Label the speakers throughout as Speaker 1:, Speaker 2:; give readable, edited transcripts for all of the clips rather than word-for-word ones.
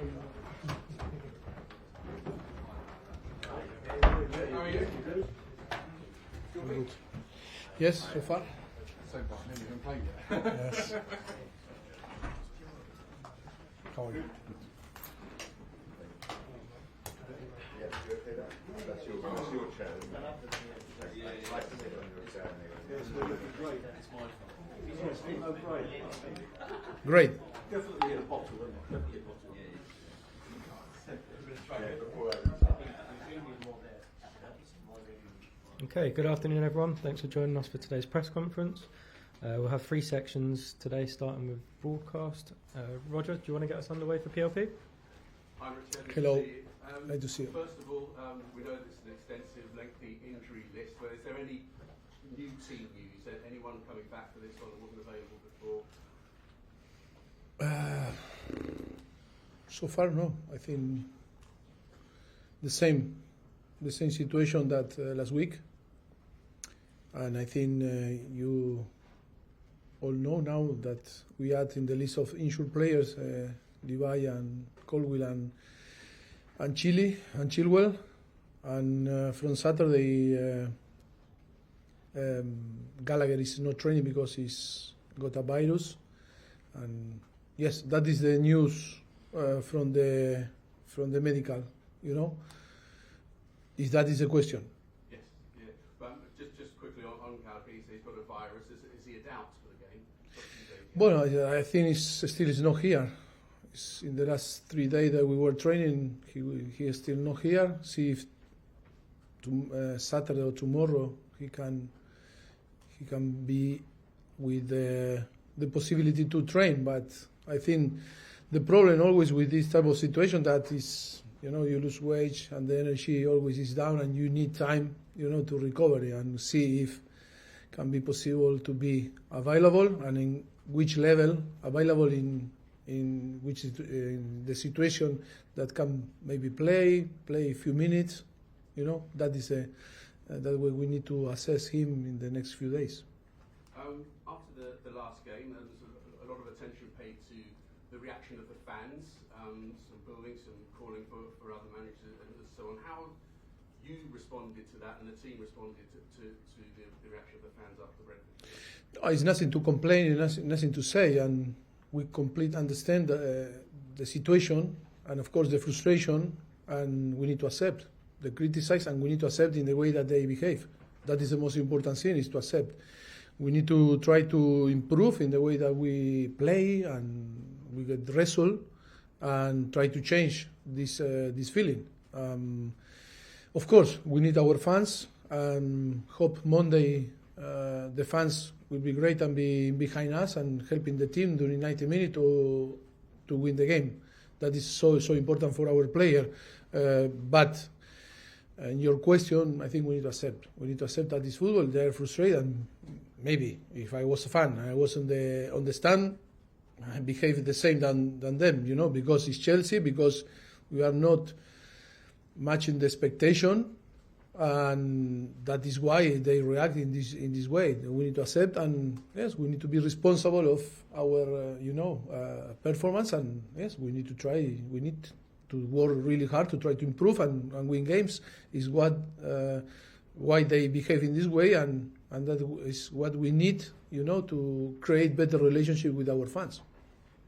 Speaker 1: How are you?
Speaker 2: Good. Yes, so far.
Speaker 1: So far, nearly been playing yet.
Speaker 2: Yes. How are you?
Speaker 3: That's your chair, isn't it? I'd like to sit on your chair anyway.
Speaker 2: Great.
Speaker 3: Definitely in a bottle, isn't it? Definitely a bottle.
Speaker 4: Okay, good afternoon everyone. Thanks for joining us for today's press conference. We'll have three sections today, starting with broadcast. Roger, do you want to get us underway for PLP?
Speaker 1: Hi, Richard.
Speaker 2: Hello. Nice to see you.
Speaker 1: First of all, we know this is an extensive, lengthy injury list, but is there any new team news? Anyone coming back for this one that wasn't available before?
Speaker 2: So far, no. I think the same situation that last week, and I think you all know now that we add in the list of injured players Levi and Colwell and Chilwell, and from Saturday Gallagher is not training because he's got a virus, and yes, that is the news from the medical, you know. If that is a question.
Speaker 1: Yes, yeah. But just quickly on Gallagher, he's got a virus. Is he a doubt for the game?
Speaker 2: Well, I think he's not here. In the last 3 days that we were training, he is still not here. See if Saturday or tomorrow he can be with the possibility to train. But I think the problem always with this type of situation that is, you know, you lose weight and the energy always is down, and you need time, you know, to recover and see if can be possible to be available and in which level available in which in the situation that can maybe play a few minutes, you know. That is that way we need to assess him in the next few days.
Speaker 1: After the last game, there was a lot of attention paid to the reaction of the fans, some booing, some calling for other managers and so on. How you responded to that, and the team responded to the reaction of the fans after Brentford?
Speaker 2: It's nothing to complain, nothing to say, and we completely understand the situation and of course the frustration, and we need to accept the criticize, and we need to accept in the way that they behave. That is the most important thing, is to accept. We need to try to improve in the way that we play and we get result, and try to change this feeling. Of course, we need our fans, and hope Monday the fans will be great and be behind us and helping the team during 90 minutes to win the game. That is so important for our player. But in your question, I think we need to accept. We need to accept that it's football. They are frustrated, and maybe if I was a fan, I was on the stand, I behave the same than them, you know, because it's Chelsea, because we are not matching the expectation, and that is why they react in this way. We need to accept, and yes, we need to be responsible of our performance, and yes, we need to work really hard to try to improve and win games. Is what why they behave in this way, and that is what we need, you know, to create better relationship with our fans.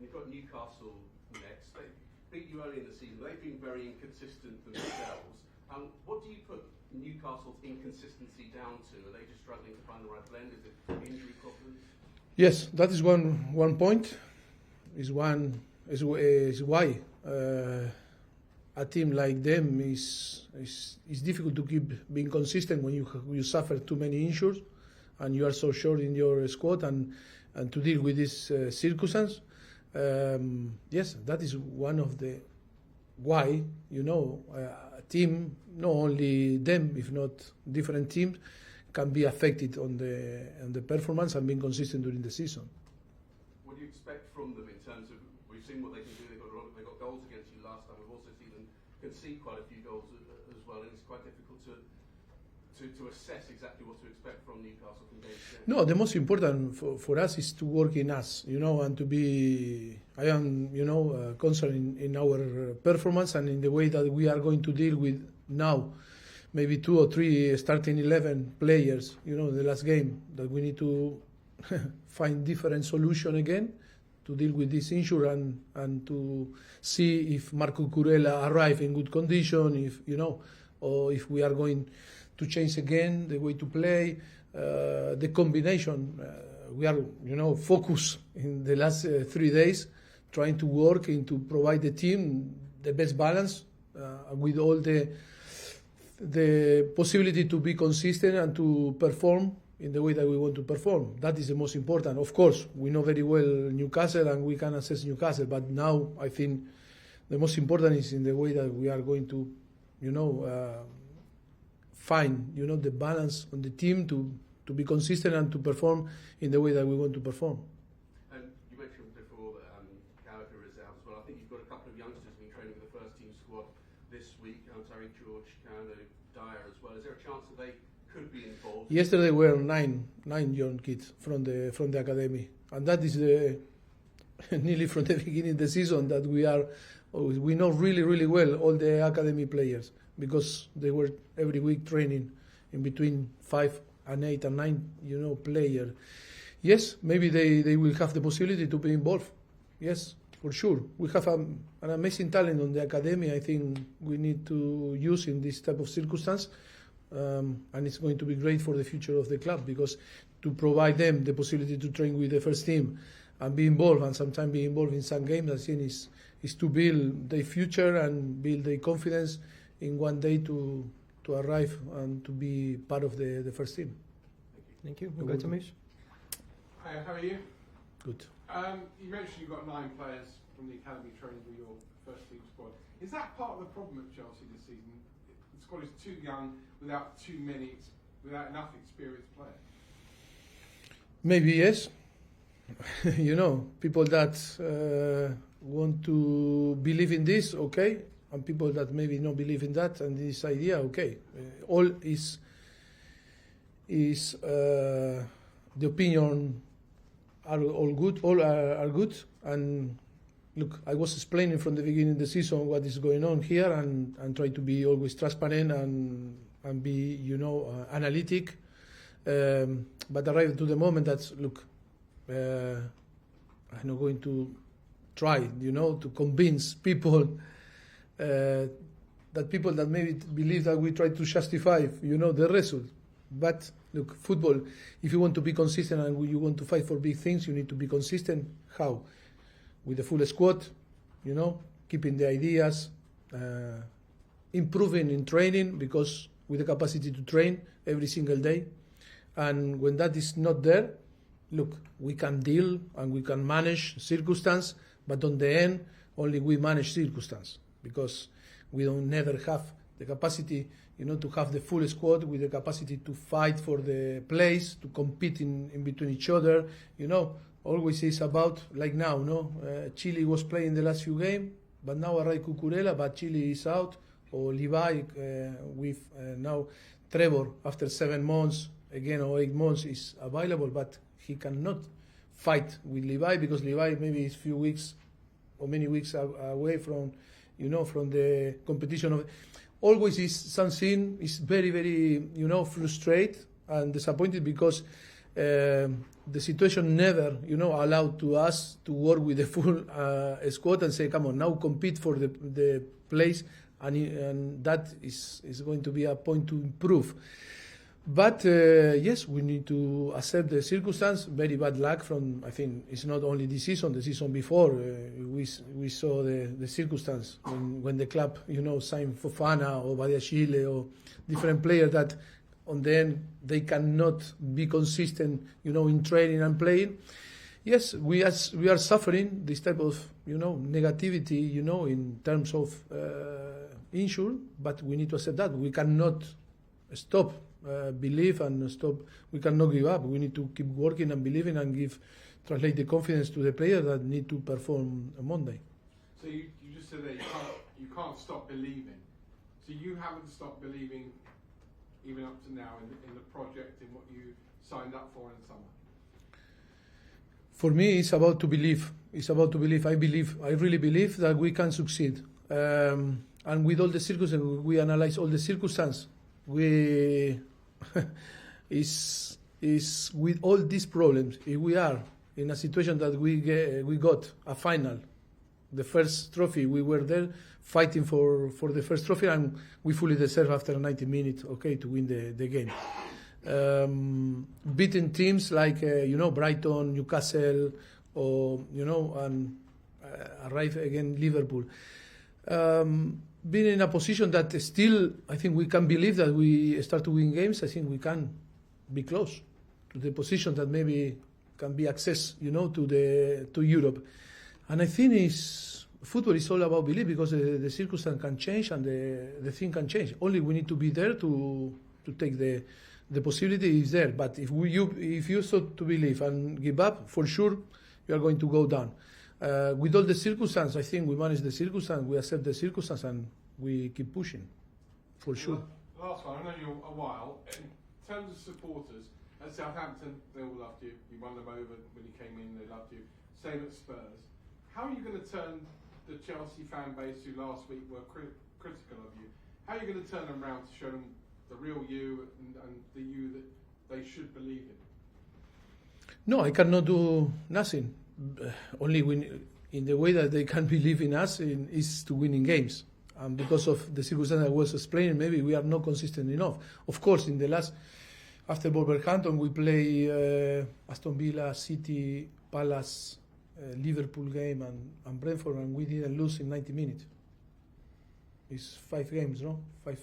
Speaker 1: You've got Newcastle next. They beat you early in the season. They've been very inconsistent themselves. What do you put Newcastle's inconsistency down to? Are they just struggling to find the right blend? Is it injury problems?
Speaker 2: Yes, that is one point. Is why a team like them is difficult to keep being consistent when you suffer too many injuries and you are so short in your squad, and to deal with this circumstance. Yes, that is one of the why, you know, a team, not only them, if not different teams, can be affected on the performance and being consistent during the season.
Speaker 1: What do you expect from them in terms of, we've seen what they can do, they got goals against you last time, we've also seen them concede quite a few goals as well, and it's quite difficult to to assess exactly what to expect from Newcastle from day to day?
Speaker 2: No, the most important for us is to work in us, and to be. I am, concerned in our performance and in the way that we are going to deal with now, maybe 2 or 3 starting 11 players. The last game that we need to find different solution again to deal with this issue and to see if Marco Cucurella arrive in good condition, if or if we are going to change again the way to play, the combination. We are, focused in the last 3 days, trying to work and to provide the team the best balance with all the possibility to be consistent and to perform in the way that we want to perform. That is the most important. Of course, we know very well Newcastle and we can assess Newcastle, but now I think the most important is in the way that we are going to, find, the balance on the team to be consistent and to perform in the way that we want to perform.
Speaker 1: And you mentioned before that Gallagher is out as well. I think you've got a couple of youngsters been training with the first team squad this week. Tariq George, Kano, Dyer as well. Is there a chance that they could be involved?
Speaker 2: Yesterday were nine young kids from the academy, and that is nearly from the beginning of the season that we know really well all the academy players, because they were every week training in between 5 and 8 and 9 player. Yes, maybe they will have the possibility to be involved. Yes, for sure. We have an amazing talent on the academy. I think we need to use in this type of circumstance. And it's going to be great for the future of the club, because to provide them the possibility to train with the first team and be involved, and sometimes be involved in some games, I think is to build their future and build their confidence in one day to arrive and to be part of the first team.
Speaker 4: Thank you. We'll go to Mish.
Speaker 5: Hi, how are you?
Speaker 2: Good.
Speaker 5: You mentioned you've got 9 players from the academy training with your first team squad. Is that part of the problem at Chelsea this season? The squad is too young, without enough experienced players.
Speaker 2: Maybe yes. People that want to believe in this, okay, and people that maybe not believe in that and this idea, okay. All is the opinion are all good. All are good. And look, I was explaining from the beginning of the season what is going on here, and try to be always transparent and be, analytic. But arrived to the moment that, look, I'm not going to try, to convince people that people that maybe believe that we try to justify, the result. But look, football, if you want to be consistent and you want to fight for big things, you need to be consistent. How? With the full squad, keeping the ideas, improving in training, because with the capacity to train every single day. And when that is not there, look, we can deal and we can manage circumstance, but on the end, only we manage circumstance, because we don't never have the capacity, to have the full squad with the capacity to fight for the place, to compete in between each other, Always is about, like now, Chile was playing the last few games, but now arrived Cucurella, but Chile is out, or Levi with now Trevor after 7 months, again, or 8 months is available, but he cannot fight with Levi, because Levi maybe is few weeks or many weeks away from, from the competition. Always is something is very, very, frustrated and disappointed, because the situation never, allowed to us to work with the full squad and say, come on, now compete for the place, and that is going to be a point to improve. But yes, we need to accept the circumstance. Very bad luck from, I think, it's not only this season, the season before. We saw the circumstance when the club, signed Fofana or Badiashile or different players that on the end they cannot be consistent, in training and playing. Yes, we are suffering this type of, negativity, in terms of injury, but we need to accept that. We cannot stop. Believe and stop. We cannot give up. We need to keep working and believing and translate the confidence to the players that need to perform on Monday.
Speaker 5: So you just said that you can't stop believing. So you haven't stopped believing even up to now in the project, in what you signed up for in the summer?
Speaker 2: For me, it's about to believe. It's about to believe. I really believe that we can succeed. And with all the circumstances, we analyze all the circumstances. We is with all these problems. If we are in a situation that we got a final, the first trophy, we were there fighting for the first trophy, and we fully deserve after 90 minutes, okay, to win the game. Beating teams like Brighton, Newcastle, or and arrive again Liverpool. Being in a position that still, I think we can believe that we start to win games. I think we can be close to the position that maybe can be access, to Europe. And I think football is all about belief, because the circumstance can change and the thing can change. Only we need to be there to take the possibility is there. But if you start to believe and give up, for sure you are going to go down. With all the circumstances, I think we manage the circumstance, we accept the circumstance, and we keep pushing, for sure.
Speaker 5: Last one, I know you a while. In terms of supporters, at Southampton, they all loved you. You won them over when you came in, they loved you. Same at Spurs. How are you going to turn the Chelsea fan base, who last week were critical of you, how are you going to turn them around to show them the real you and the you that they should believe in?
Speaker 2: No, I cannot do nothing. Only in the way that they can believe in us is to winning games. And because of the circumstance I was explaining, maybe we are not consistent enough. Of course, in the last, after Wolverhampton, we play Aston Villa, City, Palace, Liverpool game, and Brentford, and we didn't lose in 90 minutes. It's 5 games, no? 5.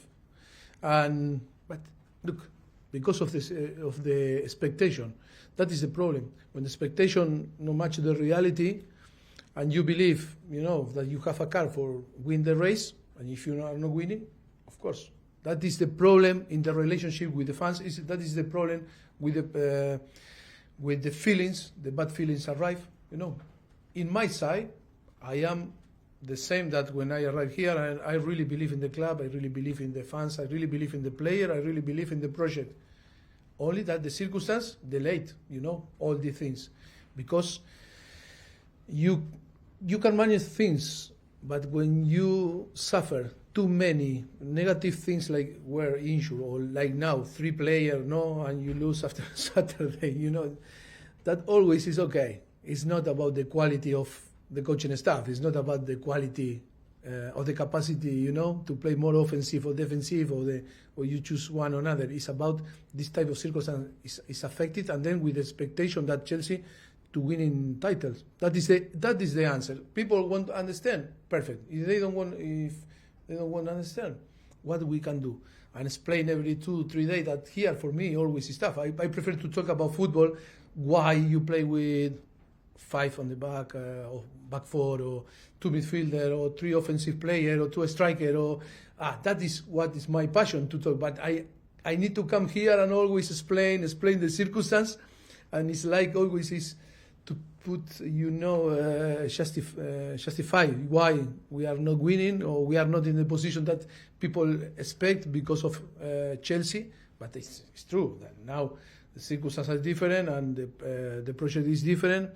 Speaker 2: But look, because of the expectation, that is the problem. When the expectation no match the reality, and you believe, that you have a car for win the race, and if you are not winning, of course, that is the problem in the relationship with the fans. That is the problem with the feelings. The bad feelings arrive. In my side, I am the same that when I arrive here, and I really believe in the club. I really believe in the fans. I really believe in the player. I really believe in the project. Only that the circumstance delayed, all the things, because you can manage things, but when you suffer too many negative things, like were injured, or like now 3 players, and you lose after Saturday, that always is okay. It's not about the quality of the coaching staff. It's not about the quality or the capacity, to play more offensive or defensive, or you choose one or another. It's about this type of circumstance is affected, and then with the expectation that Chelsea to winning titles. That is the answer. People want to understand. Perfect. If they don't want to understand, what we can do and explain every 2-3 days that here for me always is tough. I prefer to talk about football. Why you play with 5 on the back, or back 4, or 2 midfielder, or 3 offensive player, or 2 striker, or that is what is my passion to talk. But I need to come here and always explain the circumstance, and it's like always is to put justify why we are not winning, or we are not in the position that people expect because of Chelsea. But it's true that now the circumstances are different, and the project is different.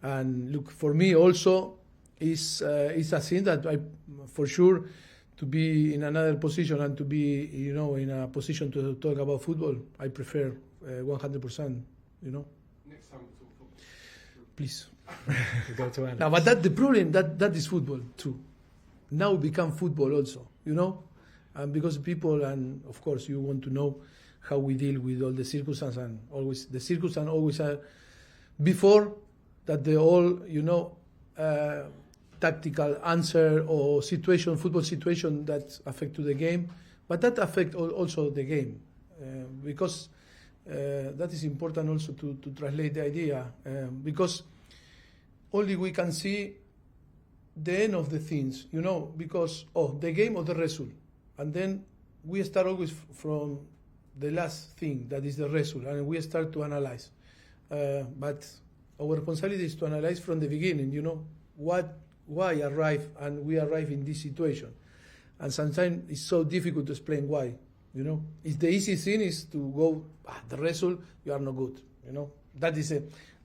Speaker 2: And look, for me also is a thing that I, for sure, to be in another position and to be in a position to talk about football, I prefer 100%.
Speaker 5: Next time we'll talk football.
Speaker 2: Please.
Speaker 4: We go to Alex.
Speaker 2: Now, but that the problem that is football too. Now become football also, and because people, and of course you want to know how we deal with all the circumstances, and always the circumstances always are before that the all tactical answer or football situation that affect to the game, but that affect also the game, because that is important also to translate the idea, because only we can see the end of the things, because the game or the result, and then we start always from the last thing, that is the result, and we start to analyze, but our responsibility is to analyze from the beginning, why we arrive in this situation. And sometimes it's so difficult to explain why. You know, it's the easy thing is to go, the result, you are not good. You know, that is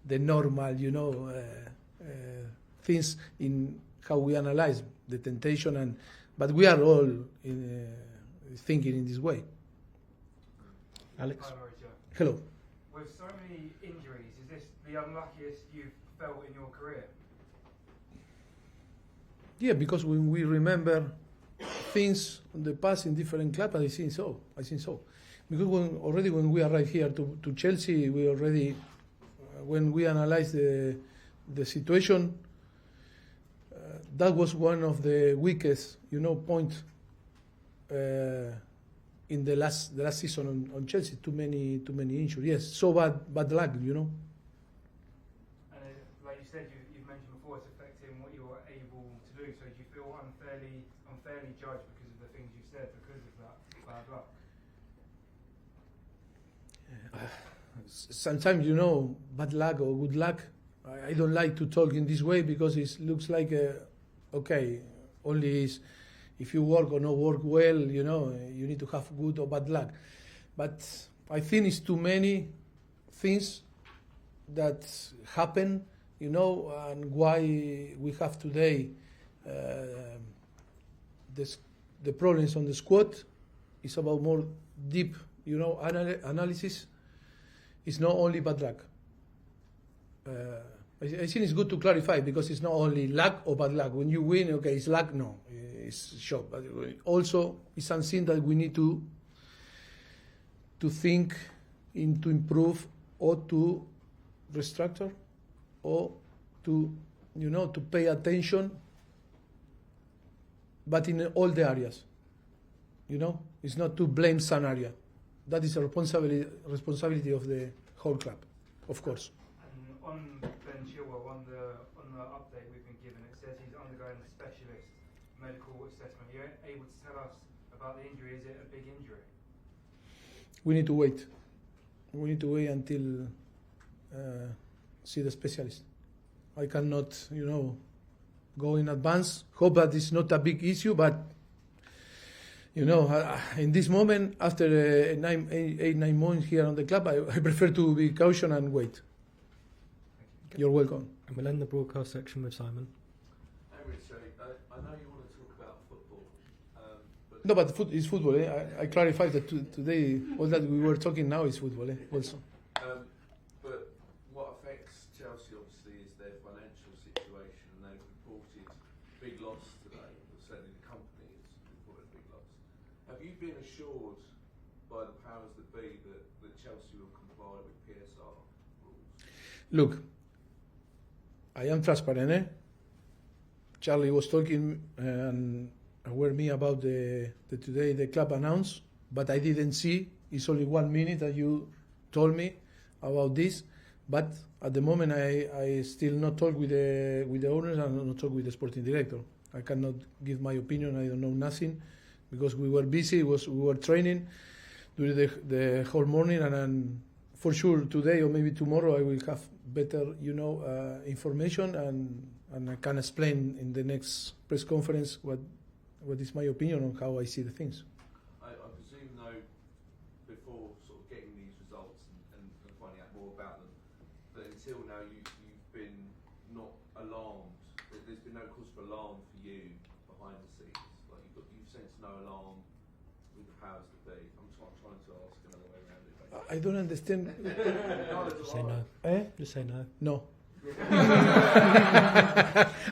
Speaker 2: the normal, you know, things in how we analyze the temptation, but we are all thinking in this way.
Speaker 4: Alex?
Speaker 6: Hi, Mauricio.
Speaker 2: Hello.
Speaker 6: With so many injuries, is this the unluckiest you've felt in your career?
Speaker 2: Yeah, because when we remember things in the past in different clubs, I think so. Because when we arrived here to Chelsea, we already, when we analyzed the situation, that was one of the weakest, you know, point in the last season on Chelsea. Too many injuries. Yes, so bad luck, you know.
Speaker 6: And like you said, you've mentioned before, it's affecting what you're able to do. So do you feel unfairly judged because of the things you said, because of that bad luck?
Speaker 2: Sometimes, you know, bad luck or good luck, I don't like to talk in this way because it looks like, okay, only is if you work or not work well, you know, you need to have good or bad luck. But I think it's too many things that happen, you know, and why we have today the problems on the squad is about more deep, you know, analysis. It's not only bad luck. I think it's good to clarify because it's not only luck or bad luck. When you win, okay, it's luck. No, it's shock. But also, it's something that we need to think in to improve or to restructure or to, you know, to pay attention. But in all the areas, you know, it's not to blame some area. That is a responsibility of the whole club, of course.
Speaker 6: And on Ben Chilwell, on the update we've been given, it says he's undergoing a specialist medical assessment. Are you able to tell us about the injury? Is it a big injury?
Speaker 2: We need to wait. We need to wait until see the specialist. I cannot, you know, go in advance. Hope that it's not a big issue, but you know, in this moment, after 8-9 months here on the club, I prefer to be cautious and wait. You're welcome.
Speaker 4: And we'll end the broadcast section with Simon.
Speaker 7: Mauricio, I know you want to talk about football.
Speaker 2: No, but it's football. I clarified that today, all that we were talking now is football also.
Speaker 7: But what affects Chelsea, obviously, is their financial situation, and they've reported big loss today. Certainly the company has reported big loss. Have you been assured by the powers that be that Chelsea will comply with PSR rules?
Speaker 2: Look, I am transparent. Charlie was talking and aware me about the today the club announced, but I didn't see. It's only 1 minute that you told me about this. But at the moment, I still not talk with the owners and not talk with the sporting director. I cannot give my opinion. I don't know nothing because we were busy. We were training during the whole morning, and for sure today or maybe tomorrow I will have better, you know, information and I can explain in the next press conference what is my opinion on how I see the things.
Speaker 7: I presume, though, before sort of getting these results and finding out more about them, that until now you've been not alarmed. There's been no cause for alarm for you behind the scenes. Like you've sensed no alarm with the powers that be. I'm trying to ask another way around it. Basically.
Speaker 2: I don't understand.
Speaker 4: Just say no. Just say no.
Speaker 2: No.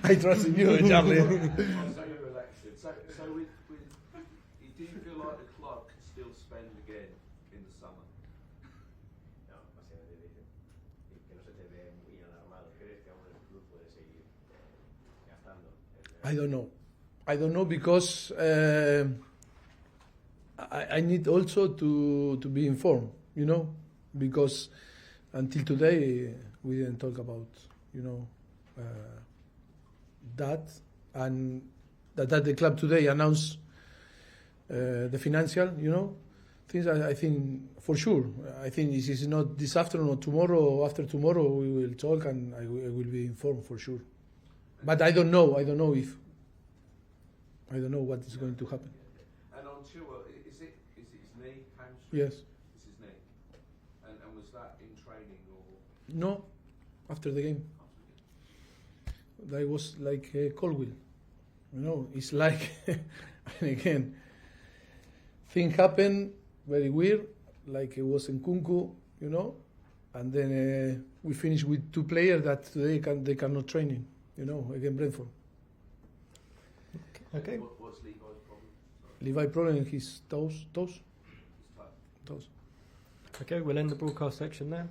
Speaker 2: I trust in you, Charlie.
Speaker 7: So you're elected. So with do you feel like the club can still spend again in the summer?
Speaker 3: No, básicamente dice que no se te ve muy alarmado. ¿Crees que aún el club puede seguir gastando?
Speaker 2: I don't know because I need also to be informed, you know, because until today we didn't talk about, you know, that, and that the club today announced the financial, you know, things. I think for sure. I think this is not this afternoon or tomorrow or after tomorrow we will talk and I will be informed for sure. But I don't know what is going to happen.
Speaker 7: And on Chilwell, is it his knee
Speaker 2: Yes.
Speaker 7: It's his knee. And was that in training or
Speaker 2: No, after the game.
Speaker 7: after the game?
Speaker 2: That was like a Colwill. You know, it's like, and again, things happen very weird, like it was in Kunku, you know, and then we finished with 2 players that today they cannot training, you know, against Brentford.
Speaker 4: Okay.
Speaker 7: What's Levi's problem? Sorry.
Speaker 2: Levi problem in his toes.
Speaker 7: It's tight.
Speaker 2: Toes.
Speaker 4: Okay, we'll end the broadcast section there.